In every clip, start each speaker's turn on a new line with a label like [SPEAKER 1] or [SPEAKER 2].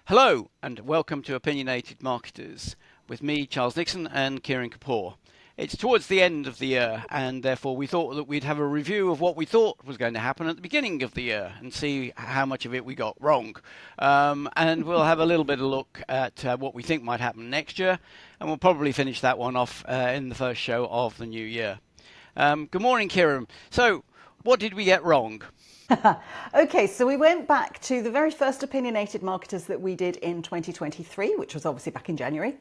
[SPEAKER 1] Hello and welcome to Opinionated Marketers with me, Charles Nixon, and Kieran Kapoor. It's towards the end of the year, and therefore we thought that we'd have a review of what we thought was going to happen at the beginning of the year and see how much of it we got wrong. And we'll have a little bit of a look at what we think might happen next year, and we'll probably finish that one off in the first show of the new year. Good morning, Kieran. So, what did we get wrong?
[SPEAKER 2] Okay, so we went back to the very first Opinionated Marketers that we did in 2023, which was obviously back in January.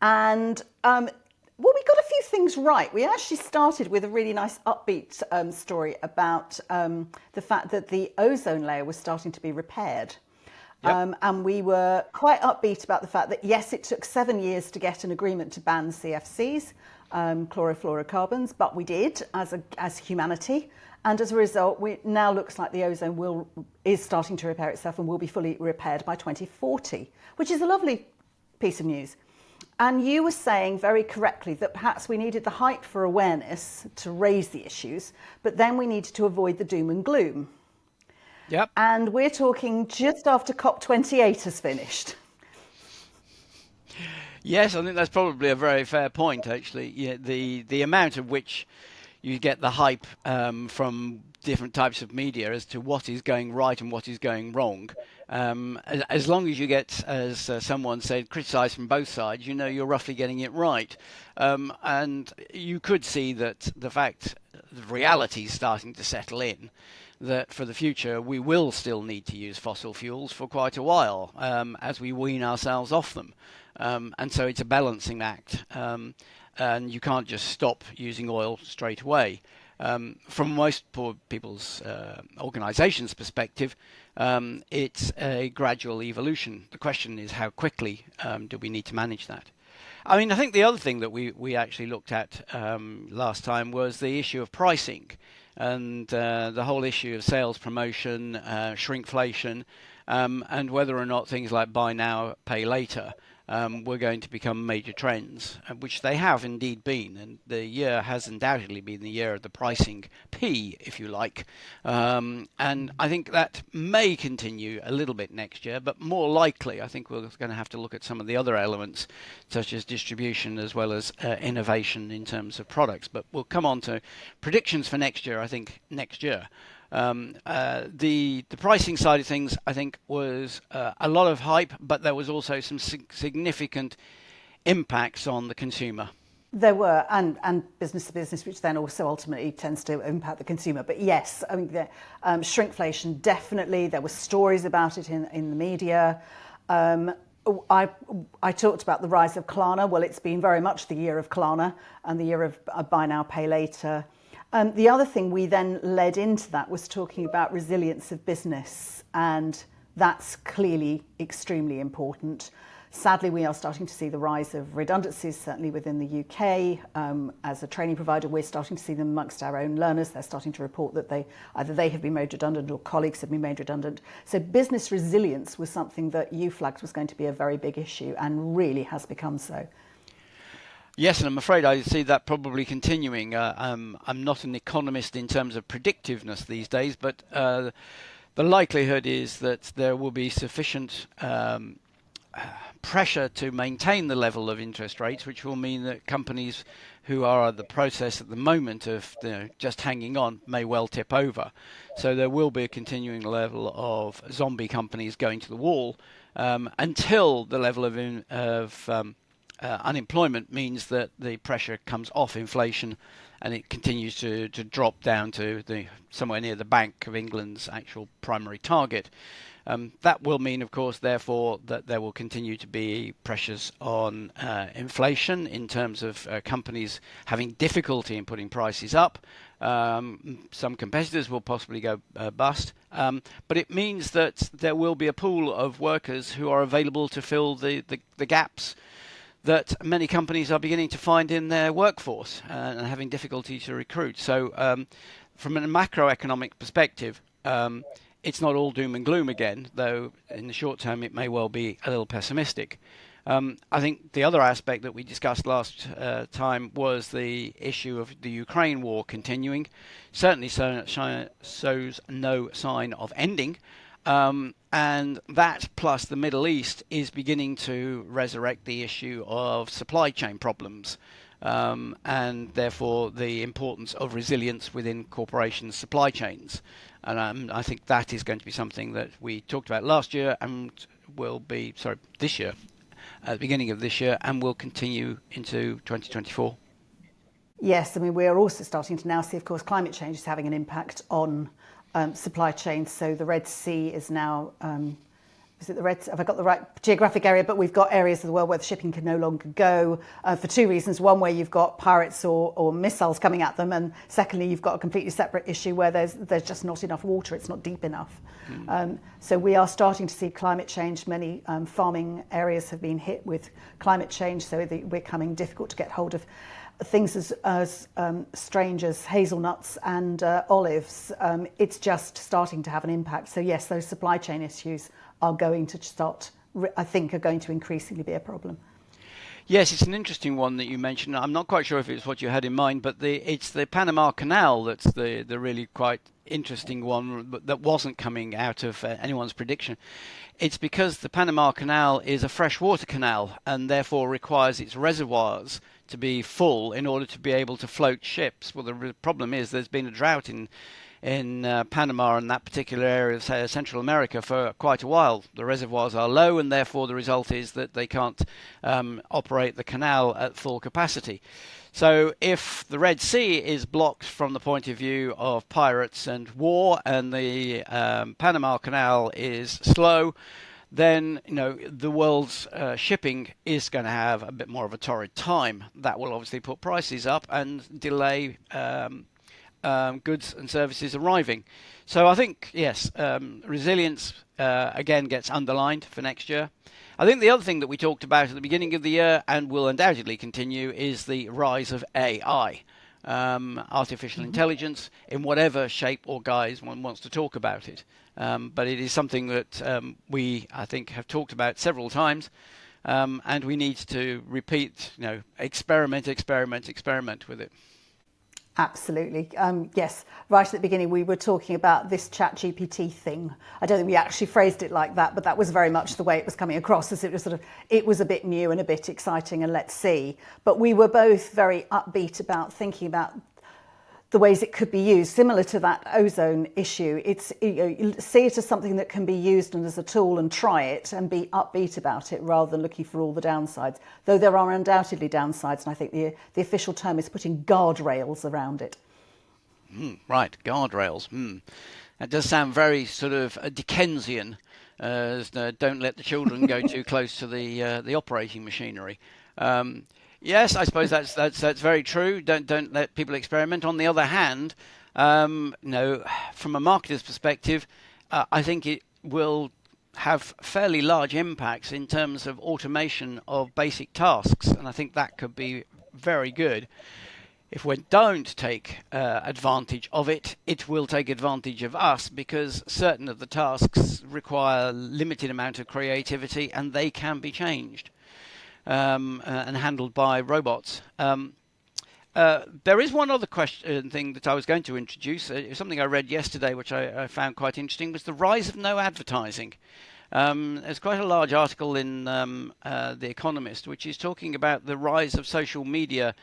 [SPEAKER 2] And well, we got a few things right. We actually started with a really nice upbeat story about the fact that the ozone layer was starting to be repaired.
[SPEAKER 1] Yep.
[SPEAKER 2] And we were quite upbeat about the fact that, yes, it took 7 years to get an agreement to ban CFCs, chlorofluorocarbons, but we did as humanity. And as a result, it now looks like the ozone is starting to repair itself and will be fully repaired by 2040, which is a lovely piece of news. And you were saying very correctly that perhaps we needed the hype for awareness to raise the issues, but then we needed to avoid the doom and gloom.
[SPEAKER 1] Yep.
[SPEAKER 2] And we're talking just after COP28 has finished.
[SPEAKER 1] Yes, I think that's probably a very fair point, actually. Yeah, the amount of which you get the hype from different types of media as to what is going right and what is going wrong. As long as you get, as someone said, criticised from both sides, you know you're roughly getting it right. And you could see that the reality is starting to settle in, that for the future we will still need to use fossil fuels for quite a while as we wean ourselves off them. And so it's a balancing act. And you can't just stop using oil straight away. From most poor people's organisations' perspective, it's a gradual evolution. The question is how quickly do we need to manage that? I mean, I think the other thing that we actually looked at last time was the issue of pricing and the whole issue of sales promotion, shrinkflation, and whether or not things like buy now, pay later were going to become major trends, which they have indeed been. And the year has undoubtedly been the year of the pricing P, if you like. And I think that may continue a little bit next year, but more likely, I think we're going to have to look at some of the other elements, such as distribution as well as innovation in terms of products. But we'll come on to predictions for next year, I think, next year. The pricing side of things, I think, was a lot of hype, but there was also some significant impacts on the consumer.
[SPEAKER 2] There were, and business to business, which then also ultimately tends to impact the consumer. But yes, I mean, the shrinkflation, definitely. There were stories about it in the media. I talked about the rise of Klarna. Well, it's been very much the year of Klarna and the year of buy now, pay later. The other thing we then led into that was talking about resilience of business, and that's clearly extremely important. Sadly, we are starting to see the rise of redundancies, certainly within the UK. As a training provider, we're starting to see them amongst our own learners. They're starting to report that they have been made redundant or colleagues have been made redundant. So business resilience was something that you flagged was going to be a very big issue and really has become so.
[SPEAKER 1] Yes, and I'm afraid I see that probably continuing. I'm not an economist in terms of predictiveness these days, but the likelihood is that there will be sufficient pressure to maintain the level of interest rates, which will mean that companies who are at the process at the moment of just hanging on may well tip over. So there will be a continuing level of zombie companies going to the wall until the level of unemployment means that the pressure comes off inflation and it continues to drop down to somewhere near the Bank of England's actual primary target. That will mean, of course, therefore, that there will continue to be pressures on inflation in terms of companies having difficulty in putting prices up. Some competitors will possibly go bust. But it means that there will be a pool of workers who are available to fill the gaps that many companies are beginning to find in their workforce and having difficulty to recruit. So from a macroeconomic perspective, it's not all doom and gloom again, though in the short term it may well be a little pessimistic. I think the other aspect that we discussed last time was the issue of the Ukraine war continuing. Certainly shows no sign of ending. And that plus the Middle East is beginning to resurrect the issue of supply chain problems, and therefore the importance of resilience within corporations' supply chains. And I think that is going to be something that we talked about last year and will be, sorry, this year, at the beginning of this year, and will continue into 2024.
[SPEAKER 2] Yes, I mean, we're also starting to now see, of course, climate change is having an impact on supply chains. So the Red Sea is now, is it the Red Sea? Have I got the right geographic area? But we've got areas of the world where the shipping can no longer go for two reasons. One, where you've got pirates or missiles coming at them. And secondly, you've got a completely separate issue where there's just not enough water. It's not deep enough. So we are starting to see climate change. Many farming areas have been hit with climate change. So we're becoming difficult to get hold of things as strange as hazelnuts and olives. It's just starting to have an impact. So yes, those supply chain issues are going to start, I think, are going to increasingly be a problem.
[SPEAKER 1] Yes, it's an interesting one that you mentioned. I'm not quite sure if it's what you had in mind, but it's the Panama Canal that's the really quite interesting one that wasn't coming out of anyone's prediction. It's because the Panama Canal is a freshwater canal and therefore requires its reservoirs to be full in order to be able to float ships. Well, the problem is there's been a drought in Panama and that particular area of Central America for quite a while. The reservoirs are low, and therefore the result is that they can't operate the canal at full capacity. So if the Red Sea is blocked from the point of view of pirates and war, and the Panama Canal is slow, then the world's shipping is going to have a bit more of a torrid time. That will obviously put prices up and delay goods and services arriving. So I think, yes, resilience again gets underlined for next year. I think the other thing that we talked about at the beginning of the year and will undoubtedly continue is the rise of AI, artificial intelligence, in whatever shape or guise one wants to talk about it. But it is something that we, I think, have talked about several times, and we need to repeat, experiment with it.
[SPEAKER 2] Absolutely. Yes, right at the beginning we were talking about this chat GPT thing. I don't think we actually phrased it like that, but that was very much the way it was coming across, as it was a bit new and a bit exciting, and let's see. But we were both very upbeat about thinking about the ways it could be used, similar to that ozone issue. It's, you see it as something that can be used and as a tool, and try it and be upbeat about it rather than looking for all the downsides. Though there are undoubtedly downsides, and I think the official term is putting guardrails around it.
[SPEAKER 1] Right, guardrails. That does sound very sort of Dickensian. Don't let the children go too close to the operating machinery. Yes, I suppose that's very true. Don't let people experiment. On the other hand, from a marketer's perspective, I think it will have fairly large impacts in terms of automation of basic tasks, and I think that could be very good. If we don't take advantage of it, it will take advantage of us, because certain of the tasks require limited amount of creativity and they can be changed and handled by robots. There is one other thing that I was going to introduce. Something I read yesterday, which I found quite interesting, was the rise of no advertising. There's quite a large article in The Economist, which is talking about the rise of social media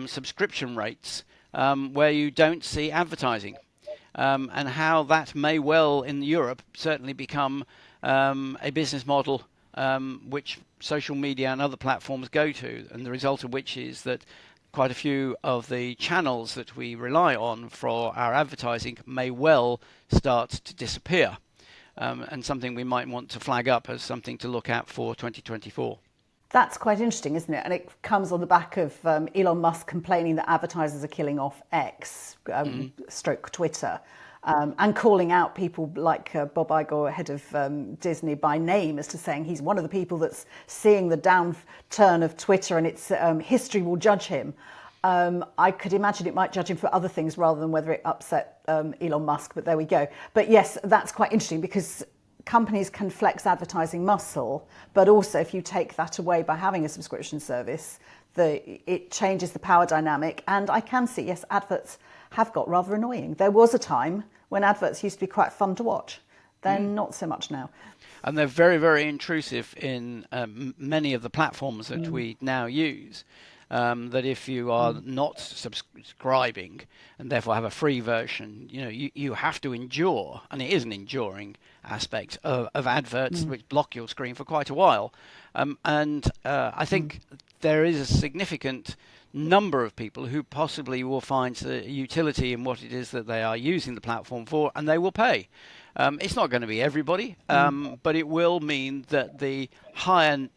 [SPEAKER 1] subscription rates, where you don't see advertising, and how that may well, in Europe, certainly become a business model which social media and other platforms go to, and the result of which is that quite a few of the channels that we rely on for our advertising may well start to disappear, and something we might want to flag up as something to look at for 2024.
[SPEAKER 2] That's quite interesting, isn't it? And it comes on the back of Elon Musk complaining that advertisers are killing off X, stroke Twitter, and calling out people like Bob Iger, head of Disney, by name, as to saying he's one of the people that's seeing the downturn of Twitter, and its history will judge him. I could imagine it might judge him for other things rather than whether it upset Elon Musk, but there we go. But yes, that's quite interesting, because companies can flex advertising muscle, but also if you take that away by having a subscription service, it changes the power dynamic. And I can see, yes, adverts have got rather annoying. There was a time when adverts used to be quite fun to watch. They're not so much now.
[SPEAKER 1] And they're very, very intrusive in many of the platforms that we now use. That if you are not subscribing and therefore have a free version, you have to endure, and it is an enduring aspect of adverts which block your screen for quite a while. And I think there is a significant number of people who possibly will find utility in what it is that they are using the platform for, and they will pay. It's not going to be everybody, but it will mean that the higher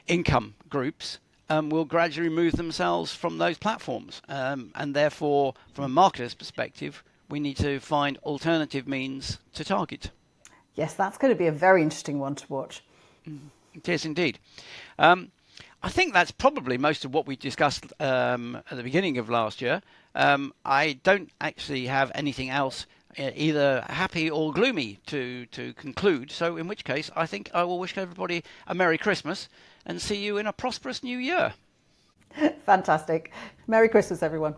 [SPEAKER 1] income groups will gradually remove themselves from those platforms. And therefore, from a marketer's perspective, we need to find alternative means to target.
[SPEAKER 2] Yes, that's going to be a very interesting one to watch.
[SPEAKER 1] It is indeed. I think that's probably most of what we discussed at the beginning of last year. I don't actually have anything else either happy or gloomy to conclude. So in which case, I think I will wish everybody a Merry Christmas and see you in a prosperous new year.
[SPEAKER 2] Fantastic. Merry Christmas, everyone.